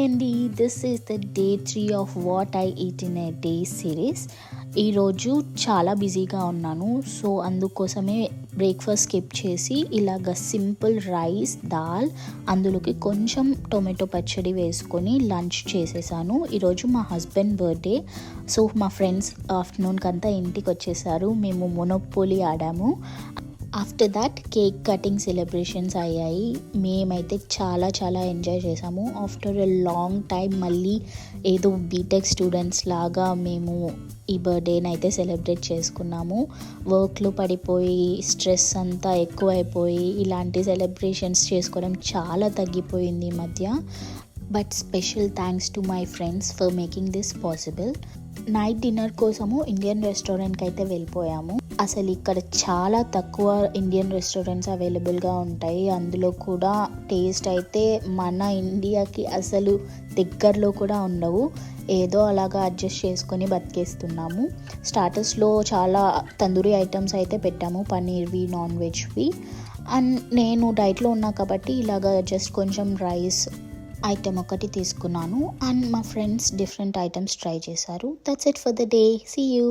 Hi అండి, this is the day 3 of what I eat in a day series. ఈరోజు చాలా బిజీగా ఉన్నాను. సో అందుకోసమే బ్రేక్ఫాస్ట్ స్కిప్ చేసి ఇలాగ సింపుల్ రైస్, దాల్, అందులోకి కొంచెం టొమాటో పచ్చడి వేసుకొని లంచ్ చేసేసాను. ఈరోజు మా హస్బెండ్ బర్త్డే. సో మా ఫ్రెండ్స్ ఆఫ్టర్నూన్కి అంతా ఇంటికి వచ్చేసారు. మేము మొనోపోలీ ఆడాము. After that cake cutting celebrations అయ్యాయి. మేమైతే చాలా ఎంజాయ్ చేసాము. ఆఫ్టర్ ఎ లాంగ్ టైం మళ్ళీ ఏదో బీటెక్ స్టూడెంట్స్ లాగా మేము ఈ బర్త్డేని అయితే సెలబ్రేట్ చేసుకున్నాము. వర్క్లో పడిపోయి స్ట్రెస్ అంతా ఎక్కువైపోయి ఇలాంటి సెలబ్రేషన్స్ చేసుకోవడం చాలా తగ్గిపోయింది ఈ మధ్య. But special thanks to my friends for making this possible. Night dinner కోసము ఇండియన్ రెస్టారెంట్కి అయితే వెళ్ళిపోయాము. అసలు ఇక్కడ చాలా తక్కువ ఇండియన్ రెస్టారెంట్స్ అవైలబుల్గా ఉంటాయి. అందులో కూడా టేస్ట్ అయితే మన ఇండియాకి అసలు దగ్గరలో కూడా ఉండవు. ఏదో అలాగా అడ్జస్ట్ చేసుకొని బతికేస్తున్నాము. స్టార్టర్స్లో చాలా తందూరి ఐటమ్స్ అయితే పెట్టాము, పన్నీర్వి, నాన్ వెజ్వి. అండ్ నేను డైట్లో ఉన్నా కాబట్టి ఇలాగ జస్ట్ కొంచెం రైస్ ఐటమ్ ఒకటి తీసుకున్నాను. అండ్ మా ఫ్రెండ్స్ డిఫరెంట్ ఐటమ్స్ ట్రై చేశారు. That's it for the day. See you.